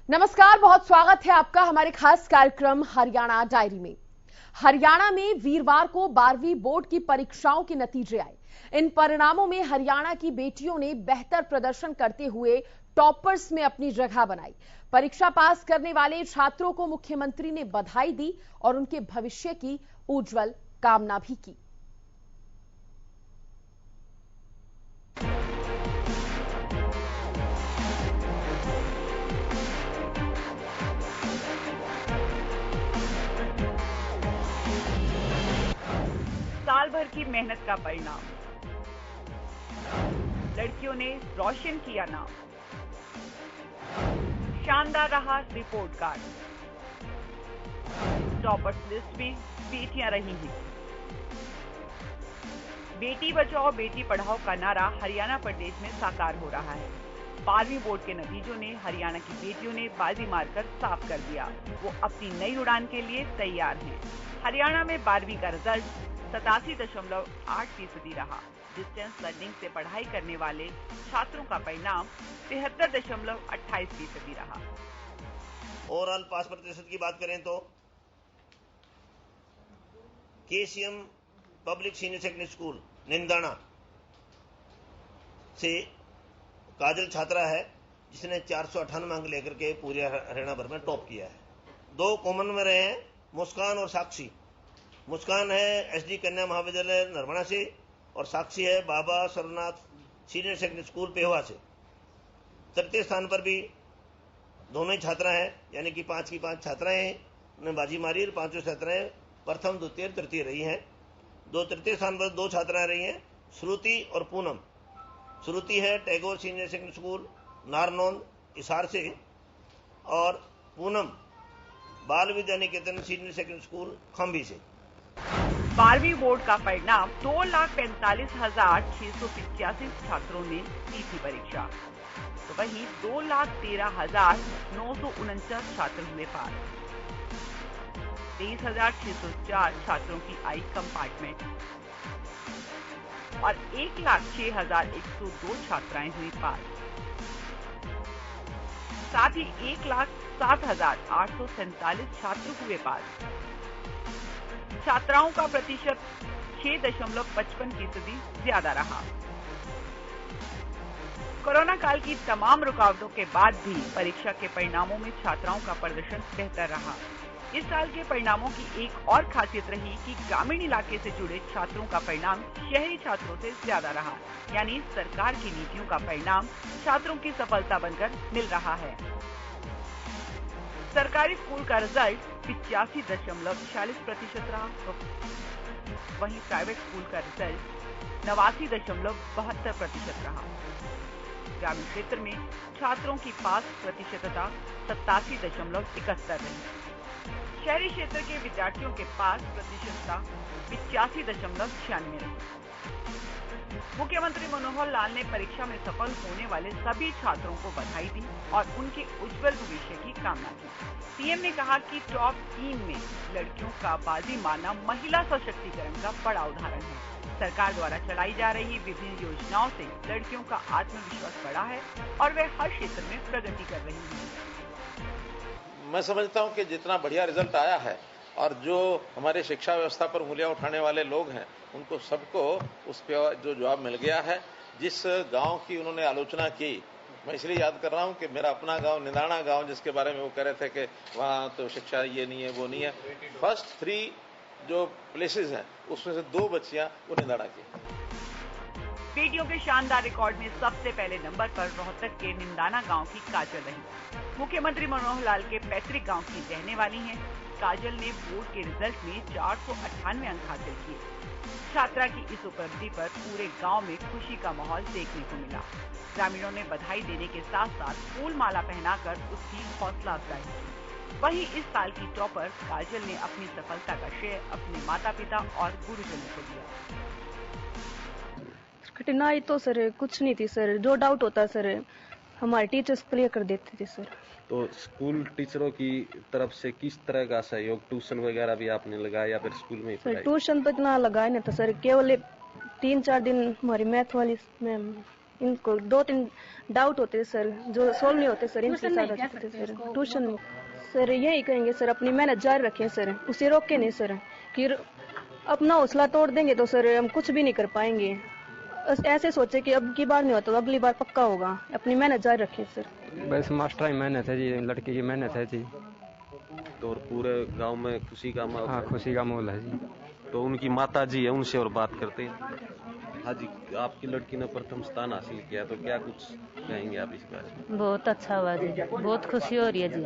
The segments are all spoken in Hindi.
नमस्कार, बहुत स्वागत है आपका हमारे खास कार्यक्रम हरियाणा डायरी में। हरियाणा में वीरवार को 12वीं बोर्ड की परीक्षाओं के नतीजे आए। इन परिणामों में हरियाणा की बेटियों ने बेहतर प्रदर्शन करते हुए टॉपर्स में अपनी जगह बनाई। परीक्षा पास करने वाले छात्रों को मुख्यमंत्री ने बधाई दी और उनके भविष्य की उज्जवल कामना भी की। साल भर की मेहनत का परिणाम, लड़कियों ने रोशन किया नाम। शानदार रहा रिपोर्ट कार्ड, टॉपर्स लिस्ट में बेटियां रही हैं। बेटी बचाओ बेटी पढ़ाओ का नारा हरियाणा प्रदेश में साकार हो रहा है। 12वीं बोर्ड के नतीजों ने हरियाणा की बेटियों ने बाजी मारकर साफ कर दिया, वो अपनी नई उड़ान के लिए तैयार हैं। हरियाणा में 12वीं का रिजल्ट 87.8% रहा। डिस्टेंस लर्निंग से पढ़ाई करने वाले छात्रों का परिणाम 73.28% रहा। ओवरऑल पास प्रतिशत की बात करें तो KCM public senior secondary school Nindana से काजल छात्रा है जिसने 498 अंक लेकर के पूरे हरियाणा भर में टॉप किया है। 2 कॉमन में रहे हैं, मुस्कान और साक्षी। मुस्कान है एसडी कन्या महाविद्यालय नरवाना से और साक्षी है Baba Sarnath senior secondary school Pehowa से। तृतीय स्थान पर भी दोनों ही छात्रा हैं, यानी कि 5 की 5 छात्राएं हैं, उन्हें बाजी मारी और 5 छात्राएं प्रथम द्वितीय तृतीय रही हैं। 2 तृतीय स्थान पर 2 छात्राएं रही हैं, श्रुति और पूनम। श्रुति है Tagore senior secondary school Narnaund Hisar से और पूनम बाल Vidya Niketan senior secondary school खंभी से। 12वीं बोर्ड का परिणाम 2,45,685 छात्रों ने दी थी परीक्षा, तो वहीं 2,13,949 छात्र हुए पास। 23,604 छात्रों की आई कंपार्टमेंट और 1,06,102 छात्राएं हुई पास। साथ ही 1,07,847 छात्र हुए पास। छात्राओं का प्रतिशत 6.55% ज्यादा रहा। कोरोना काल की तमाम रुकावटों के बाद भी परीक्षा के परिणामों में छात्राओं का प्रदर्शन बेहतर रहा। इस साल के परिणामों की एक और खासियत रही कि ग्रामीण इलाके से जुड़े छात्रों का परिणाम शहरी छात्रों से ज्यादा रहा, यानी सरकार की नीतियों का परिणाम छात्रों की सफलता बनकर मिल रहा है। सरकारी स्कूल का रिजल्ट 85.46% रहा, तो वहीं प्राइवेट स्कूल का रिजल्ट 89.72% रहा। ग्रामीण क्षेत्र में छात्रों की पास प्रतिशतता 87.71 रही। शहरी क्षेत्र के विद्यार्थियों के पास प्रतिशतता 85.96 रही। मुख्यमंत्री मनोहर लाल ने परीक्षा में सफल होने वाले सभी छात्रों को बधाई दी और उनके उज्जवल भविष्य की कामना की। सीएम ने कहा कि टॉप 3 में लड़कियों का बाजी मारना महिला सशक्तिकरण का बड़ा उदाहरण है। सरकार द्वारा चलाई जा रही विभिन्न योजनाओं से लड़कियों का आत्मविश्वास बढ़ा है और वे हर क्षेत्र में प्रगति कर रही हैं। मैं समझता हूं कि जितना बढ़िया रिजल्ट आया है और जो हमारे शिक्षा व्यवस्था पर उंगलियां उठाने वाले लोग हैं, उनको सबको उस पर जो जवाब मिल गया है। जिस गांव की उन्होंने आलोचना की, मैं इसलिए याद कर रहा हूं कि मेरा अपना गांव निंदाना गांव, जिसके बारे में वो कह रहे थे कि वहां तो शिक्षा ये नहीं है वो नहीं है, फर्स्ट 3 जो प्लेसेस हैं उसमें से 2 बच्चियां वो निंदाना की। बेटियों के शानदार रिकॉर्ड में सबसे पहले नंबर पर रोहतक के निंदाना गांव की काजल रही। मुख्यमंत्री मनोहर लाल के पैतृक गांव की रहने वाली हैं। काजल ने बोर्ड के रिजल्ट में 498 अंक हासिल किए। छात्रा की इस उपलब्धि पर पूरे गांव में खुशी का माहौल देखने को मिला। ग्रामीणों ने बधाई देने के साथ साथ फूल माला पहनाकर उसकी हौसला अफजाई की। वहीं इस साल की टॉपर काजल ने अपनी सफलता का श्रेय अपने माता पिता और गुरुजनों को दिया। कठिनाई तो सर कुछ नहीं थी सर, जो डाउट होता सर हमारे टीचर्स क्लियर कर देते थे सर। तो स्कूल टीचरों की तरफ से किस तरह का सहयोग, ट्यूशन वगैरह भी आपने लगाया या फिर स्कूल में ही सर? ट्यूशन तो इतना लगाया नहीं था सर, केवल 3-4 दिन हमारी मैथ वाली मैम इनको 2-3 डाउट होते सर जो सोल्व नहीं होते सर, इनसे ज्यादा जाते सर। ट्यूशन सर यही कहेंगे सर, अपनी मेहनत जारी रखें सर, उसे रोके नहीं सर, कि अपना हौसला तोड़ देंगे तो सर हम कुछ भी नहीं कर पाएंगे। ऐसे सोचे कि अब की बार नहीं होता तो अगली बार पक्का होगा, अपनी मेहनत जारी रखें सर। बस मास्टर की मेहनत है जी, लड़की की मेहनत है जी। तो और पूरे गांव में खुशी का माहौल? हाँ, खुशी का माहौल है जी। तो उनकी माता जी है, उनसे और बात करते हैं। हाँ जी, आपकी लड़की ने प्रथम स्थान हासिल किया, तो क्या कुछ कहेंगे आप इस बारे में? बहुत अच्छा हुआ जी, बहुत खुशी हो रही है जी।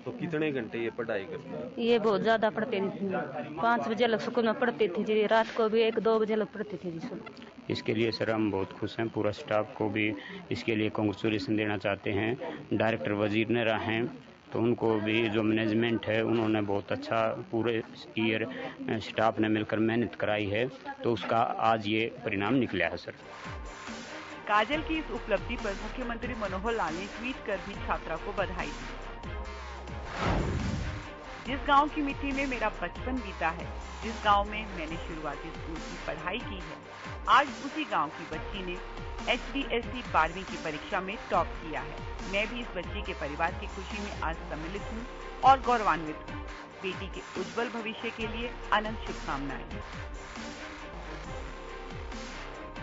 तो कितने घंटे ये पढ़ाई करती है? ये बहुत ज्यादा पढ़ती थी, 5 बजे लग स्कूल में पढ़ती थी जी, रात को भी 1-2 बजे लग पढ़ती थी जी। इसके लिए सर हम बहुत खुश हैं, पूरा स्टाफ को भी इसके लिए कांग्रेचुलेशन देना चाहते हैं। डायरेक्टर वजीर ने रहा हैं तो उनको भी, जो मैनेजमेंट है उन्होंने बहुत अच्छा पूरे ईयर स्टाफ ने मिलकर मेहनत कराई है, तो उसका आज ये परिणाम निकला है सर। काजल की इस उपलब्धि पर मुख्यमंत्री मनोहर लाल ने ट्वीट कर भी छात्रा को बधाई दी। जिस गांव की मिट्टी में मेरा बचपन बीता है, जिस गांव में मैंने शुरुआती स्कूल की पढ़ाई की है, आज उसी गांव की बच्ची ने HDSC 12वीं की परीक्षा में टॉप किया है। मैं भी इस बच्ची के परिवार की खुशी में आज सम्मिलित हूं और गौरवान्वित हूं। बेटी के उज्जवल भविष्य के लिए अनंत शुभकामनाएं।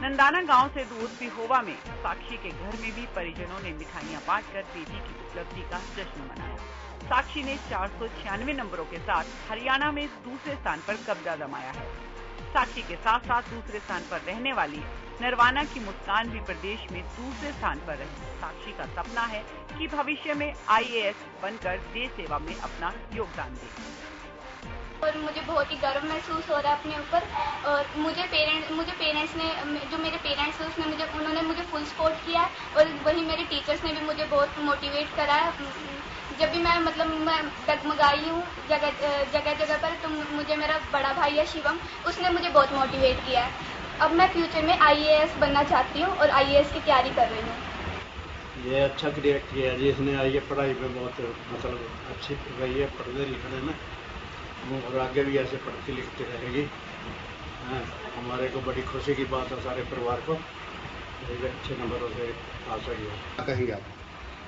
नंदाना गांव से दूर पिहोवा में साक्षी के घर में भी परिजनों ने मिठाइयां बांटकर बेटी की उपलब्धि का जश्न मनाया। साक्षी ने 496 नंबरों के साथ हरियाणा में दूसरे स्थान पर कब्जा जमाया है। साक्षी के साथ साथ दूसरे स्थान पर रहने वाली नरवाना की मुस्कान भी प्रदेश में दूसरे स्थान पर रही। साक्षी का सपना है कि भविष्य में IAS बनकर देश सेवा में अपना योगदान दे। और मुझे बहुत ही गर्व महसूस हो रहा है अपने ऊपर, और मुझे पेरेंट्स ने, जो मेरे पेरेंट्स हैं उन्होंने मुझे फुल सपोर्ट किया, और वही मेरे टीचर्स ने भी मुझे बहुत मोटिवेट करा है। जब भी मैं डगमगाई हूँ जगह पर, तो मुझे मेरा बड़ा भाई है शिवम, उसने मुझे बहुत मोटिवेट किया है। अब मैं फ्यूचर में IAS बनना चाहती हूँ और IAS की तैयारी कर रही हूँ। ये अच्छा क्रिएट किया जी इसने, ये पढ़ाई पे बहुत अच्छी रही है, पढ़ने लिखने में, और आगे भी ऐसे पढ़ती लिखती रहेगी। हमारे को बड़ी खुशी की बात है, सारे परिवार को अच्छे नंबरों से पास हुई है। कहिए आप।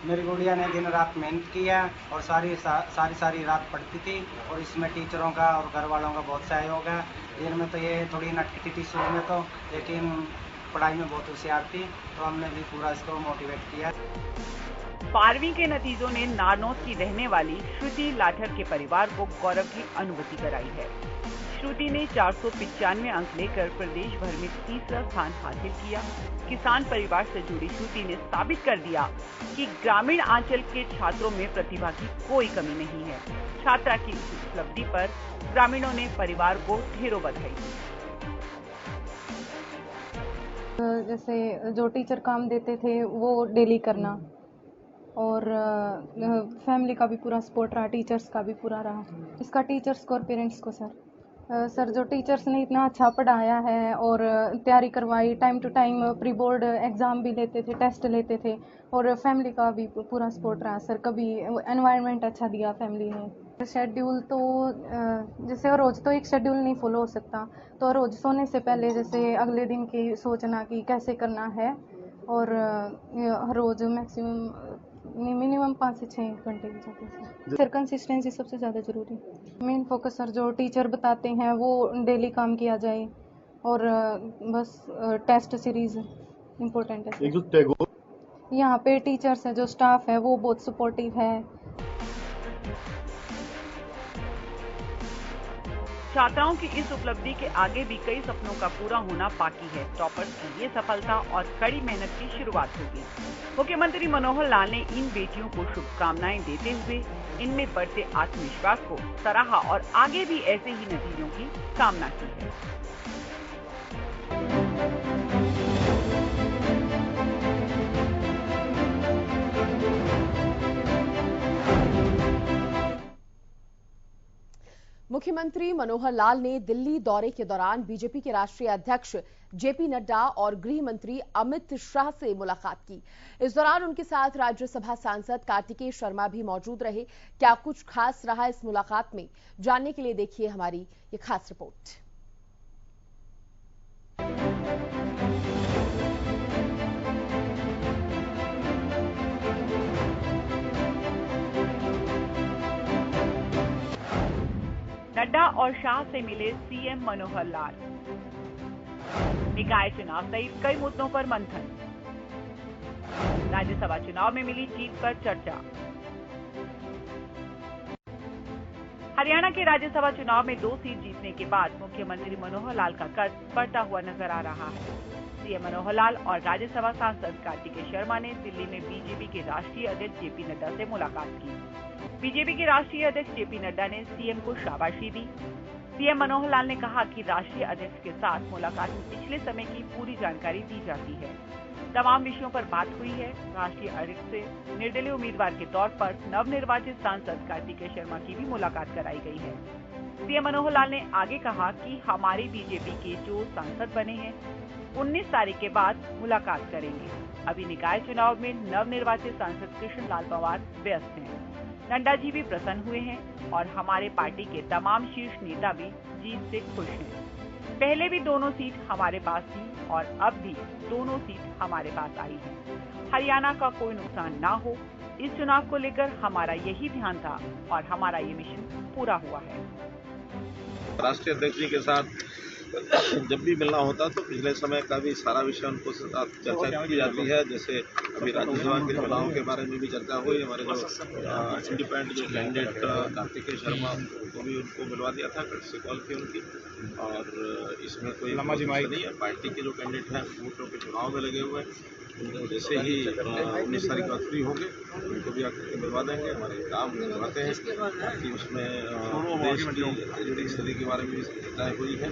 मेरी गुड़िया ने दिन रात मेहनत किया और सारी रात पढ़ती थी, और इसमें टीचरों का और घर वालों का बहुत सहयोग है। दिन में तो ये थोड़ी नटकी थी शुरू में तो, लेकिन पढ़ाई में बहुत होशियार थी, तो हमने भी पूरा इसको मोटिवेट किया। 12वीं के नतीजों ने नारनौत की रहने वाली श्रुति लाठर के परिवार को गौरव की अनुभूति कराई है। श्रुति ने 495 अंक लेकर प्रदेश भर में तीसरा स्थान हासिल किया। किसान परिवार से जुड़ी श्रुति ने साबित कर दिया कि ग्रामीण आंचल के छात्रों में प्रतिभा की कोई कमी नहीं है। छात्रा की इस उपलब्धि पर ग्रामीणों ने परिवार को ढेरों बधाई दी। जैसे जो टीचर काम देते थे वो डेली करना, और फैमिली का भी पूरा सपोर्ट रहा, टीचर्स का भी पूरा रहा। इसका टीचर्स को और पेरेंट्स को सर जो टीचर्स ने इतना अच्छा पढ़ाया है और तैयारी करवाई, time to time pre board exam भी लेते थे, टेस्ट लेते थे, और फैमिली का भी पूरा सपोर्ट रहा सर। कभी एनवायरनमेंट अच्छा दिया फैमिली ने। शेड्यूल तो जैसे रोज़ तो एक शेड्यूल नहीं फॉलो हो सकता, तो रोज़ सोने से पहले जैसे अगले दिन की सोचना कि कैसे करना है, और हर रोज़ मिनिमम 5 से 6 घंटे भी जाते हैं सर। कंसिस्टेंसी सबसे ज़्यादा ज़रूरी है। मेन फोकस सर जो टीचर बताते हैं वो डेली काम किया जाए, और बस टेस्ट सीरीज इम्पोर्टेंट है। यहाँ पे टीचर्स है, जो स्टाफ है वो बहुत सपोर्टिव है। छात्राओं की इस उपलब्धि के आगे भी कई सपनों का पूरा होना बाकी है। टॉपर्स की ये सफलता और कड़ी मेहनत की शुरुआत होगी। मुख्यमंत्री मनोहर लाल ने इन बेटियों को शुभकामनाएं देते हुए इनमें बढ़ते आत्मविश्वास को सराहा और आगे भी ऐसे ही नतीजों की कामना की है। मुख्यमंत्री मनोहर लाल ने दिल्ली दौरे के दौरान बीजेपी के राष्ट्रीय अध्यक्ष जेपी नड्डा और गृह मंत्री अमित शाह से मुलाकात की। इस दौरान उनके साथ राज्यसभा सांसद कार्तिकेय शर्मा भी मौजूद रहे। क्या कुछ खास रहा इस मुलाकात में, जानने के लिए देखिए हमारी ये खास रिपोर्ट। नड्डा और शाह से मिले सीएम मनोहर लाल। निकाय चुनाव सहित कई मुद्दों पर मंथन। राज्यसभा चुनाव में मिली जीत पर चर्चा। हरियाणा के राज्यसभा चुनाव में 2 सीट जीतने के बाद मुख्यमंत्री मनोहर लाल का कद बढ़ता हुआ नजर आ रहा है। सीएम मनोहर लाल और राज्यसभा सांसद कार्तिकेय शर्मा ने दिल्ली में बीजेपी के राष्ट्रीय अध्यक्ष जेपी नड्डा से मुलाकात की। बीजेपी के राष्ट्रीय अध्यक्ष जेपी नड्डा ने सीएम को शाबाशी दी। सीएम मनोहर लाल ने कहा कि राष्ट्रीय अध्यक्ष के साथ मुलाकात में पिछले समय की पूरी जानकारी दी जाती है। तमाम विषयों पर बात हुई है। राष्ट्रीय अध्यक्ष से निर्दलीय उम्मीदवार के तौर पर नवनिर्वाचित सांसद कार्तिकेय शर्मा की भी मुलाकात कराई गई है। सीएम मनोहर लाल ने आगे कहा कि हमारी बीजेपी के जो सांसद बने हैं 19 तारीख के बाद मुलाकात करेंगे। अभी निकाय चुनाव में नवनिर्वाचित सांसद कृष्ण लाल पंवार व्यस्त हैं। नड्डा जी भी प्रसन्न हुए हैं और हमारे पार्टी के तमाम शीर्ष नेता भी जीत से खुश हैं। पहले भी दोनों सीट हमारे पास थी और अब भी दोनों सीट हमारे पास आई हैं। हरियाणा का कोई नुकसान ना हो, इस चुनाव को लेकर हमारा यही ध्यान था और हमारा ये मिशन पूरा हुआ है। राष्ट्रीय अध्यक्ष जी के साथ जब भी मिलना होता तो पिछले समय का भी सारा विषय उनको चर्चा की जाती है। जैसे अभी राज्यसभा के चुनाव के बारे में भी चर्चा हुई। हमारे जो इंडिपेंडेंट जो कैंडिडेट कार्तिकेय शर्मा उनको भी उनको मिलवा दिया था, से कॉल की उनकी। और इसमें कोई नहीं है। पार्टी के जो कैंडिडेट हैं वोटों के चुनाव में लगे हुए हैं। जैसे ही 19 तारीख को फ्री होंगे उनको भी आकर मिलवा देंगे। हमारे काम करवाते हैं कि उसमें देश की जुड़ी स्थिति के बारे में भी चर्चाएं हुई है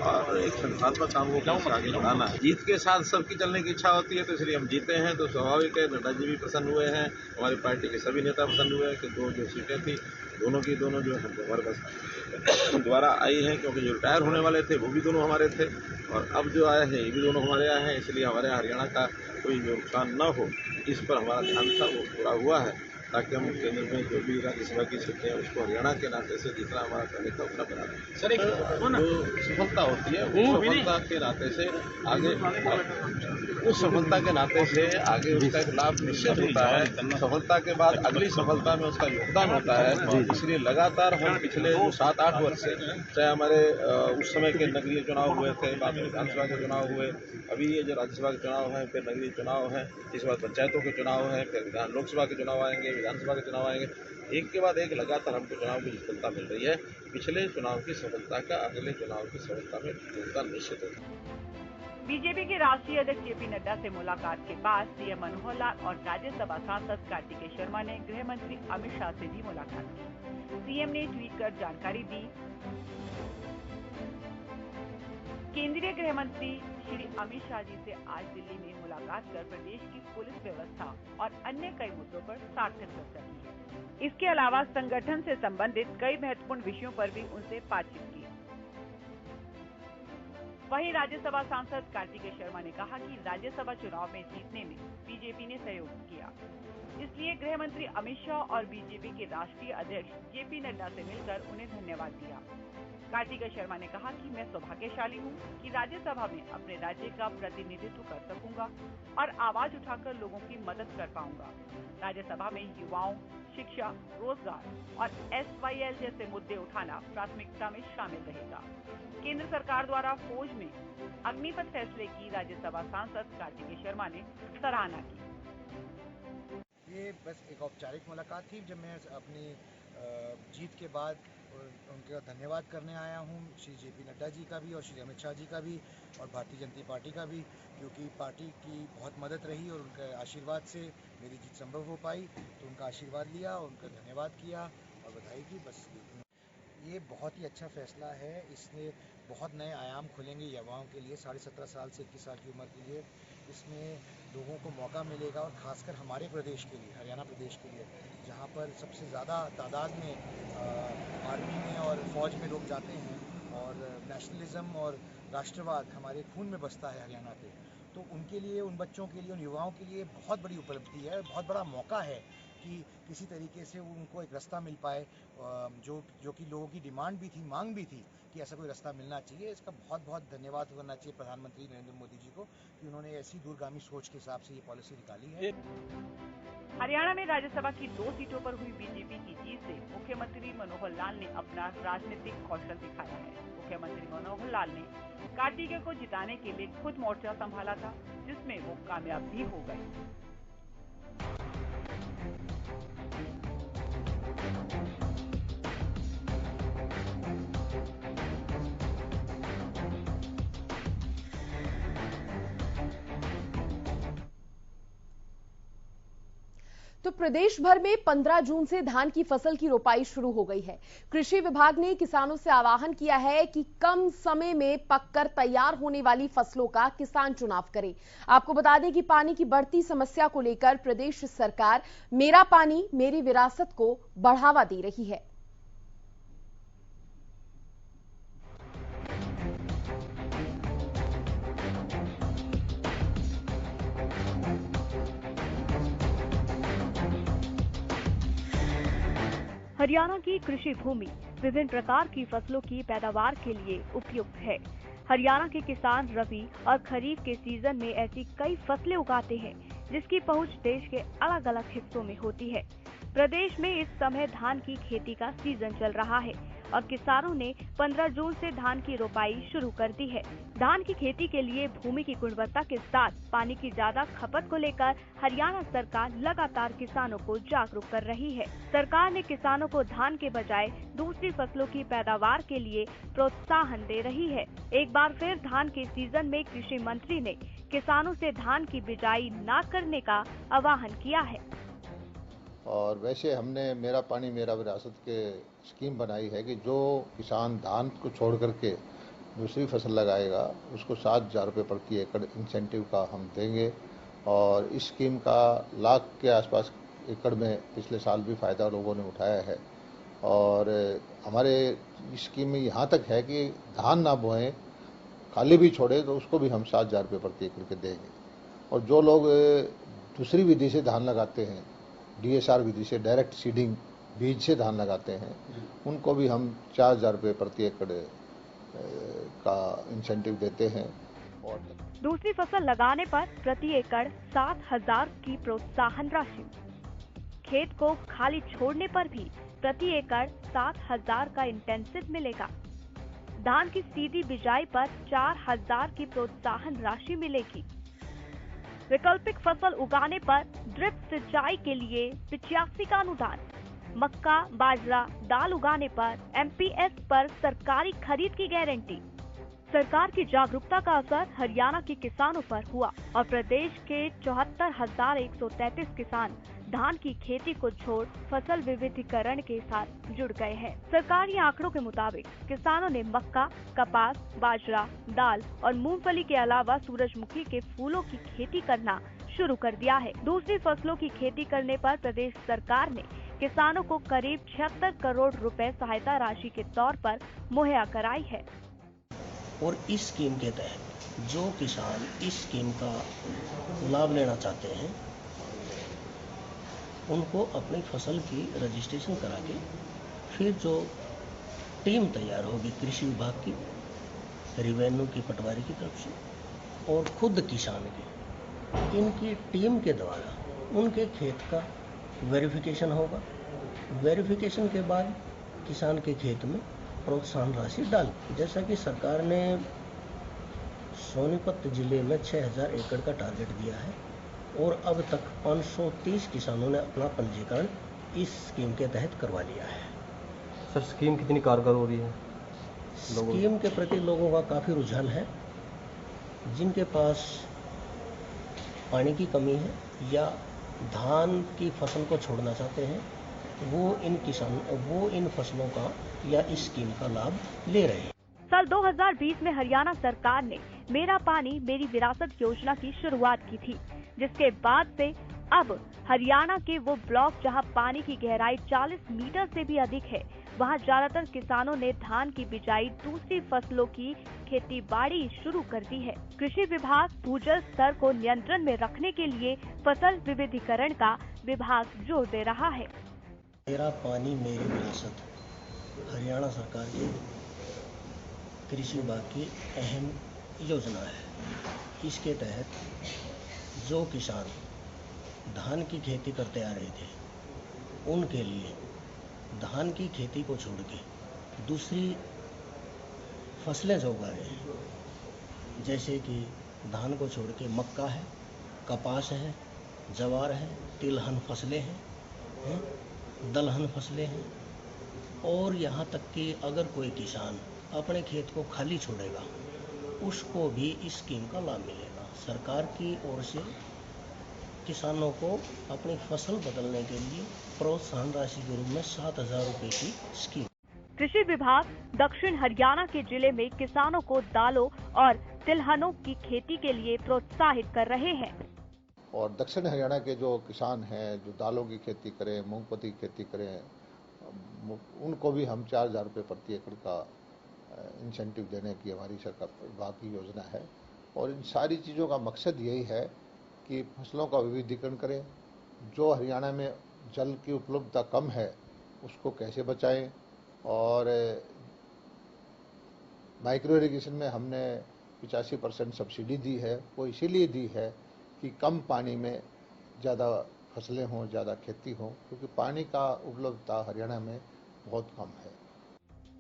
और एक संस्थात्मक काम को कैसे आगे बढ़ाना है। जीत के साथ सबकी चलने की इच्छा होती है, तो इसलिए हम जीते हैं तो स्वाभाविक है। नड्डा जी भी प्रसन्न हुए हैं, हमारी पार्टी के सभी नेता प्रसन्न हुए हैं कि 2 जो सीटें थी दोनों की दोनों जो हमारे पास द्वारा आई हैं, क्योंकि जो रिटायर होने वाले थे वो भी दोनों हमारे थे और अब जो आए हैं ये भी दोनों हमारे आए हैं। इसलिए हमारे हरियाणा का कोई नुकसान न हो, इस पर हमारा ध्यान था, वो पूरा हुआ है, ताकि हम केंद्र में जो भी राज्यसभा की सीटें हैं उसको हरियाणा के नाते से जितना हमारा पहले का उतना बना रहे। सर जो सफलता होती है वो सफलता के नाते से आगे उस सफलता के नाते से आगे उसका एक लाभ निश्चित होता है। सफलता के बाद अगली सफलता में उसका योगदान होता है। इसलिए लगातार हम पिछले 7-8 वर्ष से, चाहे हमारे उस समय के नगरीय चुनाव हुए थे, बाद में विधानसभा के चुनाव हुए, अभी ये जो राज्यसभा के चुनाव हैं, फिर नगरीय चुनाव हैं, इसके बाद पंचायतों के चुनाव हैं, फिर लोकसभा के चुनाव आएंगे, विधानसभा के चुनाव आएंगे, एक के बाद एक लगातार हमको चुनाव की सफलता मिल रही है। पिछले चुनाव की सफलता का अगले चुनाव की सफलता में योगदान निश्चित होगा। बीजेपी के राष्ट्रीय अध्यक्ष जेपी नड्डा से मुलाकात के बाद सीएम मनोहर लाल और राज्यसभा सांसद कार्तिकेय शर्मा ने गृह मंत्री अमित शाह से भी मुलाकात की। सीएम ने ट्वीट कर जानकारी दी। केंद्रीय गृह मंत्री श्री अमित शाह जी से आज दिल्ली में मुलाकात कर प्रदेश की पुलिस व्यवस्था और अन्य कई मुद्दों पर सार्थक चर्चा की है। इसके अलावा संगठन से संबंधित कई महत्वपूर्ण विषयों पर भी उनसे बातचीत की। वहीं राज्यसभा सांसद कार्तिकेय शर्मा ने कहा कि राज्यसभा चुनाव में जीतने में बीजेपी ने सहयोग किया, इसलिए गृह मंत्री अमित शाह और बीजेपी के राष्ट्रीय अध्यक्ष जेपी नड्डा से मिलकर उन्हें धन्यवाद दिया। कार्तिकेय शर्मा ने कहा कि मैं सौभाग्यशाली हूं कि राज्यसभा में अपने राज्य का प्रतिनिधित्व कर सकूंगा और आवाज उठाकर लोगों की मदद कर पाऊंगा। राज्यसभा में युवाओं, शिक्षा, रोजगार और SYL जैसे मुद्दे उठाना प्राथमिकता में शामिल रहेगा। केंद्र सरकार द्वारा फौज में अग्निपथ फैसले की राज्यसभा सांसद कार्तिकेय शर्मा ने सराहना की। ये बस एक औपचारिक मुलाकात थी, जब मैं अपनी जीत के बाद उनका धन्यवाद करने आया हूँ, श्री जेपी नड्डा जी का भी और श्री अमित शाह जी का भी और भारतीय जनता पार्टी का भी, क्योंकि पार्टी की बहुत मदद रही और उनके आशीर्वाद से मेरी जीत संभव हो पाई। तो उनका आशीर्वाद लिया, उनका धन्यवाद किया और बधाई की। बस ये बहुत ही अच्छा फैसला है। इसने बहुत नए आयाम खुलेंगे युवाओं के लिए, 17.5 साल से 21 साल की उम्र के लिए। इसमें लोगों को मौका मिलेगा और ख़ासकर हमारे प्रदेश के लिए, हरियाणा प्रदेश के लिए, जहाँ पर सबसे ज़्यादा तादाद में आर्मी में और फौज में लोग जाते हैं और नेशनलिज्म और राष्ट्रवाद हमारे खून में बसता है हरियाणा के। तो उनके लिए, उन बच्चों के लिए, उन युवाओं के लिए बहुत बड़ी उपलब्धि है, बहुत बड़ा मौका है कि किसी तरीके से उनको एक रास्ता मिल पाए, जो कि लोगों की डिमांड भी थी, मांग भी थी कि ऐसा कोई रास्ता मिलना चाहिए। इसका बहुत बहुत धन्यवाद करना चाहिए प्रधानमंत्री नरेंद्र मोदी जी को कि उन्होंने ऐसी दूरगामी सोच के हिसाब से ये पॉलिसी निकाली है। हरियाणा में राज्यसभा की 2 सीटों पर हुई बीजेपी की जीत से मुख्यमंत्री मनोहर लाल ने अपना राजनीतिक कौशल दिखाया है। मुख्यमंत्री मनोहर लाल ने कार्तिकेय को जिताने के लिए खुद मोर्चा संभाला था, जिसमें वो कामयाब भी हो गए। तो प्रदेश भर में 15 जून से धान की फसल की रोपाई शुरू हो गई है। कृषि विभाग ने किसानों से आह्वान किया है कि कम समय में पककर तैयार होने वाली फसलों का किसान चुनाव करें। आपको बता दें कि पानी की बढ़ती समस्या को लेकर प्रदेश सरकार मेरा पानी मेरी विरासत को बढ़ावा दे रही है। हरियाणा की कृषि भूमि विभिन्न प्रकार की फसलों की पैदावार के लिए उपयुक्त है। हरियाणा के किसान रबी और खरीफ के सीजन में ऐसी कई फसलें उगाते हैं जिसकी पहुंच देश के अलग अलग हिस्सों में होती है। प्रदेश में इस समय धान की खेती का सीजन चल रहा है और किसानों ने 15 जून से धान की रोपाई शुरू कर दी है। धान की खेती के लिए भूमि की गुणवत्ता के साथ पानी की ज्यादा खपत को लेकर हरियाणा सरकार लगातार किसानों को जागरूक कर रही है। सरकार ने किसानों को धान के बजाय दूसरी फसलों की पैदावार के लिए प्रोत्साहन दे रही है। एक बार फिर धान के सीजन में कृषि मंत्री ने किसानों से धान की बिजाई न करने का आह्वान किया है। और वैसे हमने मेरा पानी मेरा विरासत के स्कीम बनाई है कि जो किसान धान को छोड़ करके दूसरी फसल लगाएगा उसको 7,000 रुपये प्रति एकड़ इंसेंटिव का हम देंगे। और इस स्कीम का लाख के आसपास एकड़ में पिछले साल भी फायदा लोगों ने उठाया है। और हमारे इस स्कीम में यहाँ तक है कि धान ना बोएं, खाली भी छोड़े तो उसको भी हम 7,000 रुपये प्रति एकड़ के देंगे। और जो लोग दूसरी विधि से धान लगाते हैं, DSR विधि से डायरेक्ट सीडिंग बीज से धान लगाते हैं, उनको भी हम 4,000 रुपये प्रति एकड़ का इंसेंटिव देते हैं। और दूसरी फसल लगाने पर प्रति एकड़ 7,000 की प्रोत्साहन राशि, खेत को खाली छोड़ने पर भी प्रति एकड़ 7,000 का इंटेंसिव मिलेगा। धान की सीधी बिजाई पर 4,000 की प्रोत्साहन राशि मिलेगी। वैकल्पिक फसल उगाने पर ड्रिप सिंचाई के लिए 85 का अनुदान। मक्का, बाजरा, दाल उगाने पर MPS पर सरकारी खरीद की गारंटी। सरकार की जागरूकता का असर हरियाणा के किसानों पर हुआ और प्रदेश के 74,133 किसान धान की खेती को छोड़ फसल विविधीकरण के साथ जुड़ गए हैं। सरकारी आंकड़ों के मुताबिक किसानों ने मक्का, कपास, बाजरा, दाल और मूंगफली के अलावा सूरजमुखी के फूलों की खेती करना शुरू कर दिया है। दूसरी फसलों की खेती करने पर प्रदेश सरकार ने किसानों को करीब 76 करोड़ रुपए सहायता राशि के तौर पर मुहैया कराई है। और इस स्कीम के तहत जो किसान इस स्कीम का लाभ लेना चाहते हैं उनको अपनी फसल की रजिस्ट्रेशन करा के फिर जो टीम तैयार होगी कृषि विभाग की, रेवेन्यू की पटवारी की तरफ से और खुद किसान की, इनकी टीम के द्वारा उनके खेत का वेरिफिकेशन होगा। वेरिफिकेशन के बाद किसान के खेत में प्रोत्साहन राशि डाल, जैसा कि सरकार ने सोनीपत जिले में 6,000 एकड़ का टारगेट दिया है और अब तक 530 किसानों ने अपना पंजीकरण इस स्कीम के तहत करवा लिया है। सर, स्कीम कितनी कारगर हो रही है? स्कीम के प्रति लोगों का काफ़ी रुझान है। जिनके पास पानी की कमी है या धान की फसल को छोड़ना चाहते हैं वो इन फसलों का या इस स्कीम का लाभ ले रहे हैं। साल 2020 में हरियाणा सरकार ने मेरा पानी मेरी विरासत योजना की शुरुआत की थी, जिसके बाद से अब हरियाणा के वो ब्लॉक जहां पानी की गहराई 40 मीटर से भी अधिक है, वहां ज्यादातर किसानों ने धान की बिजाई दूसरी फसलों की खेती बाड़ी शुरू कर दी है। कृषि विभाग भूजल स्तर को नियंत्रण में रखने के लिए फसल विविधीकरण का विभाग जोर दे रहा है। मेरा पानी मेरी विरासत हरियाणा सरकार की कृषि विभाग की अहम योजना है। इसके तहत जो किसान धान की खेती करते आ रहे थे, उनके लिए धान की खेती को छोड़ के दूसरी फसलें जो उगा रहे हैं, जैसे कि धान को छोड़ के मक्का है, कपास है, ज्वार है, तिलहन फसलें हैं, दलहन फसलें हैं, और यहाँ तक कि अगर कोई किसान अपने खेत को खाली छोड़ेगा उसको भी इस स्कीम का लाभ मिलेगा। सरकार की ओर से किसानों को अपनी फसल बदलने के लिए प्रोत्साहन राशि के रूप में 7,000 रुपए की स्कीम। कृषि विभाग दक्षिण हरियाणा के जिले में किसानों को दालों और तिलहनों की खेती के लिए प्रोत्साहित कर रहे हैं। और दक्षिण हरियाणा के जो किसान हैं जो दालों की खेती करें, मूंगफली की खेती करें, उनको भी हम 4,000 रुपये प्रति एकड़ का इंसेंटिव देने की हमारी सरकार विभाग की योजना है। और इन सारी चीज़ों का मकसद यही है कि फसलों का विविधीकरण करें। जो हरियाणा में जल की उपलब्धता कम है उसको कैसे बचाएं। और माइक्रो इरिगेशन में हमने 85% सब्सिडी दी है, वो इसीलिए दी है कि कम पानी में ज़्यादा फसलें हों, ज़्यादा खेती हो, क्योंकि पानी का उपलब्धता हरियाणा में बहुत कम है।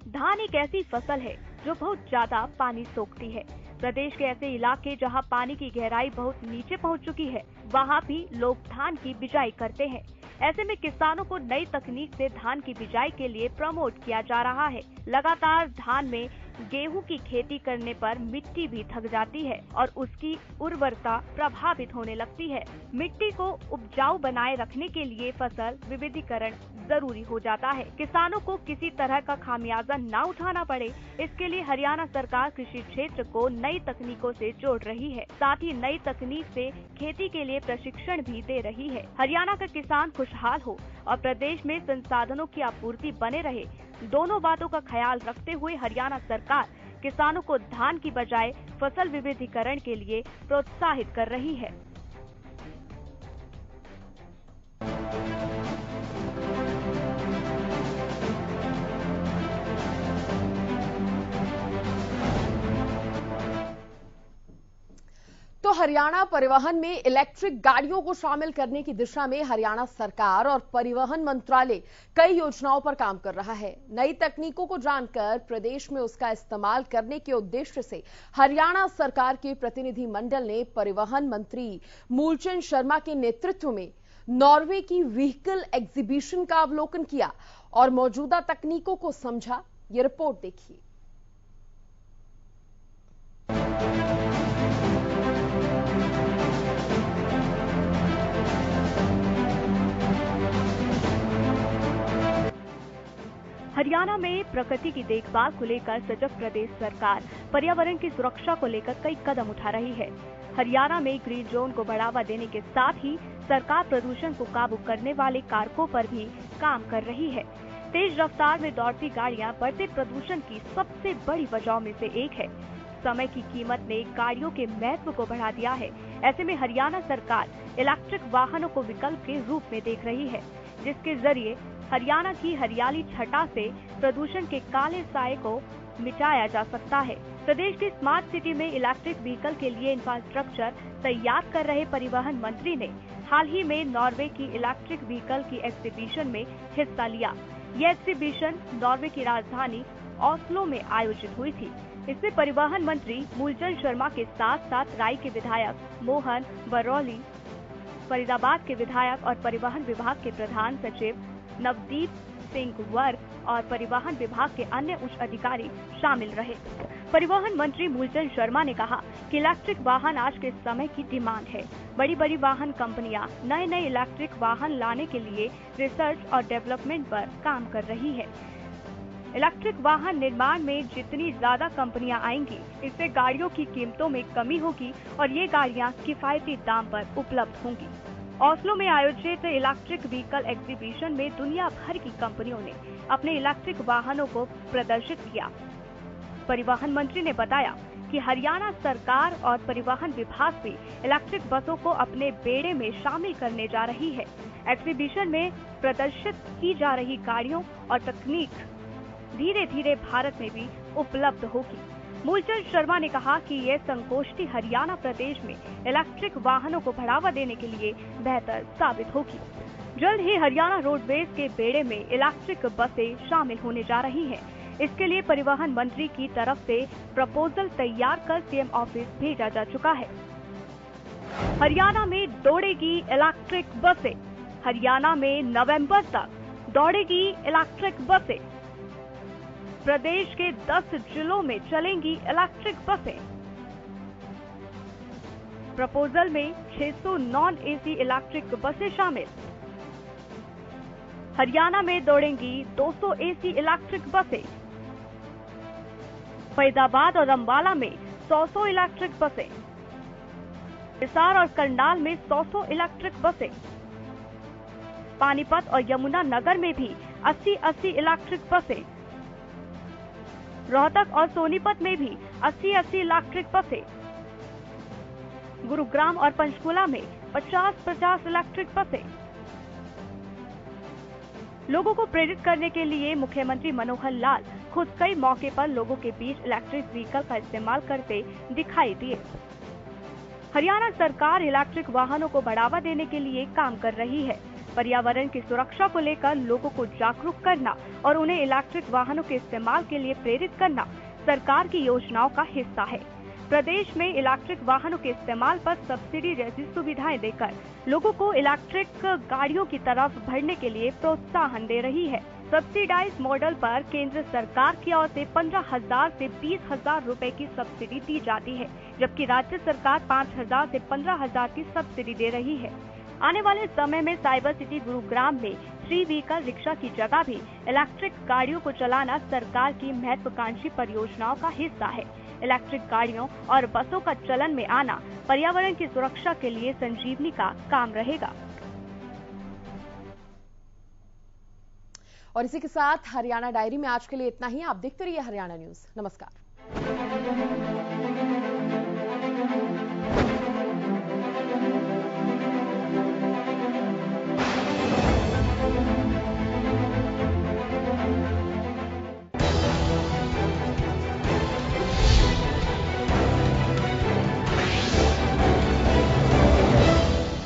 धान एक ऐसी फसल है जो बहुत ज्यादा पानी सोखती है। प्रदेश के ऐसे इलाके जहां पानी की गहराई बहुत नीचे पहुंच चुकी है, वहां भी लोग धान की बिजाई करते हैं। ऐसे में किसानों को नई तकनीक से धान की बिजाई के लिए प्रमोट किया जा रहा है। लगातार धान में गेहूं की खेती करने पर मिट्टी भी थक जाती है और उसकी उर्वरता प्रभावित होने लगती है। मिट्टी को उपजाऊ बनाए रखने के लिए फसल विविधीकरण जरूरी हो जाता है। किसानों को किसी तरह का खामियाजा न उठाना पड़े, इसके लिए हरियाणा सरकार कृषि क्षेत्र को नई तकनीकों से जोड़ रही है। साथ ही नई तकनीक से खेती के लिए प्रशिक्षण भी दे रही है। हरियाणा का किसान खुशहाल हो और प्रदेश में संसाधनों की आपूर्ति बने रहे, दोनों बातों का ख्याल रखते हुए हरियाणा सरकार किसानों को धान की बजाय फसल विविधीकरण के लिए प्रोत्साहित कर रही है। तो हरियाणा परिवहन में इलेक्ट्रिक गाड़ियों को शामिल करने की दिशा में हरियाणा सरकार और परिवहन मंत्रालय कई योजनाओं पर काम कर रहा है। नई तकनीकों को जानकर प्रदेश में उसका इस्तेमाल करने के उद्देश्य से हरियाणा सरकार के प्रतिनिधि मंडल ने परिवहन मंत्री मूलचंद शर्मा के नेतृत्व में नॉर्वे की व्हीकल एग्जीबिशन का अवलोकन किया और मौजूदा तकनीकों को समझा। ये रिपोर्ट देखिए। हरियाणा में प्रकृति की देखभाल को लेकर सजग प्रदेश सरकार पर्यावरण की सुरक्षा को लेकर कई कदम उठा रही है। हरियाणा में ग्रीन जोन को बढ़ावा देने के साथ ही सरकार प्रदूषण को काबू करने वाले कारकों पर भी काम कर रही है। तेज रफ्तार में दौड़ती गाड़ियां बढ़ते प्रदूषण की सबसे बड़ी वजहों में से एक है। समय की कीमत ने गाड़ियों के महत्व को बढ़ा दिया है। ऐसे में हरियाणा सरकार इलेक्ट्रिक वाहनों को विकल्प के रूप में देख रही है, जिसके जरिए हरियाणा की हरियाली छटा से प्रदूषण के काले साए को मिटाया जा सकता है। प्रदेश की स्मार्ट सिटी में इलेक्ट्रिक व्हीकल के लिए इंफ्रास्ट्रक्चर तैयार कर रहे परिवहन मंत्री ने हाल ही में नॉर्वे की इलेक्ट्रिक व्हीकल की एग्जीबिशन में हिस्सा लिया। यह एग्जीबिशन नॉर्वे की राजधानी ऑस्लो में आयोजित हुई थी। इसमें परिवहन मंत्री मूलचंद शर्मा के साथ साथ राई के विधायक मोहन बरौली, फरीदाबाद के विधायक और परिवहन विभाग के प्रधान सचिव नवदीप सिंह वर्ग और परिवहन विभाग के अन्य उच्च अधिकारी शामिल रहे। परिवहन मंत्री मूलचंद शर्मा ने कहा कि इलेक्ट्रिक वाहन आज के समय की डिमांड है। बड़ी बड़ी वाहन कंपनियां नए नए इलेक्ट्रिक वाहन लाने के लिए रिसर्च और डेवलपमेंट पर काम कर रही है। इलेक्ट्रिक वाहन निर्माण में जितनी ज्यादा कंपनियां आएंगी, इससे गाड़ियों की कीमतों में कमी होगी और ये गाड़ियां किफायती दाम पर उपलब्ध होंगी। ऑस्लो में आयोजित इलेक्ट्रिक व्हीकल एग्जीबिशन में दुनिया भर की कंपनियों ने अपने इलेक्ट्रिक वाहनों को प्रदर्शित किया। परिवहन मंत्री ने बताया कि हरियाणा सरकार और परिवहन विभाग भी इलेक्ट्रिक बसों को अपने बेड़े में शामिल करने जा रही है। एग्जीबिशन में प्रदर्शित की जा रही गाड़ियों और तकनीक धीरे धीरे भारत में भी उपलब्ध होगी। मूलचंद शर्मा ने कहा कि ये संगोष्ठी हरियाणा प्रदेश में इलेक्ट्रिक वाहनों को बढ़ावा देने के लिए बेहतर साबित होगी। जल्द ही हरियाणा रोडवेज के बेड़े में इलेक्ट्रिक बसें शामिल होने जा रही हैं। इसके लिए परिवहन मंत्री की तरफ से प्रपोजल तैयार कर सीएम ऑफिस भेजा जा चुका है। हरियाणा में दौड़ेगी इलेक्ट्रिक बसें। हरियाणा में नवंबर तक दौड़ेगी इलेक्ट्रिक बसें। प्रदेश के 10 जिलों में चलेंगी इलेक्ट्रिक बसें। प्रपोजल में 600 नॉन एसी इलेक्ट्रिक बसें शामिल। हरियाणा में दौड़ेंगी 200 एसी इलेक्ट्रिक बसें। फरीदाबाद और अंबाला में 100 इलेक्ट्रिक बसें। हिसार और करनाल में 100 इलेक्ट्रिक बसें। पानीपत और यमुना नगर में भी 80 इलेक्ट्रिक बसें। रोहतक और सोनीपत में भी 80 इलेक्ट्रिक बसें। गुरुग्राम और पंचकुला में 50 इलेक्ट्रिक बसें। लोगों को प्रेरित करने के लिए मुख्यमंत्री मनोहर लाल खुद कई मौके पर लोगों के बीच इलेक्ट्रिक व्हीकल का इस्तेमाल करते दिखाई दिए। हरियाणा सरकार इलेक्ट्रिक वाहनों को बढ़ावा देने के लिए काम कर रही है। पर्यावरण की सुरक्षा को लेकर लोगों को जागरूक करना और उन्हें इलेक्ट्रिक वाहनों के इस्तेमाल के लिए प्रेरित करना सरकार की योजनाओं का हिस्सा है। प्रदेश में इलेक्ट्रिक वाहनों के इस्तेमाल पर सब्सिडी जैसी सुविधाएं देकर लोगों को इलेक्ट्रिक गाड़ियों की तरफ बढ़ने के लिए प्रोत्साहन दे रही है। सब्सिडाइज मॉडल पर केंद्र सरकार की ओर से 15,000 से 20,000 रुपए की सब्सिडी दी जाती है, जबकि राज्य सरकार 5,000 से 15,000 की सब्सिडी दे रही है। आने वाले समय में साइबर सिटी गुरुग्राम में 3 व्हीकल रिक्शा की जगह भी इलेक्ट्रिक गाड़ियों को चलाना सरकार की महत्वाकांक्षी परियोजनाओं का हिस्सा है। इलेक्ट्रिक गाड़ियों और बसों का चलन में आना पर्यावरण की सुरक्षा के लिए संजीवनी का काम रहेगा। और इसी के साथ हरियाणा डायरी में आज के लिए इतना ही। आप देखते रहिए हरियाणा न्यूज। नमस्कार।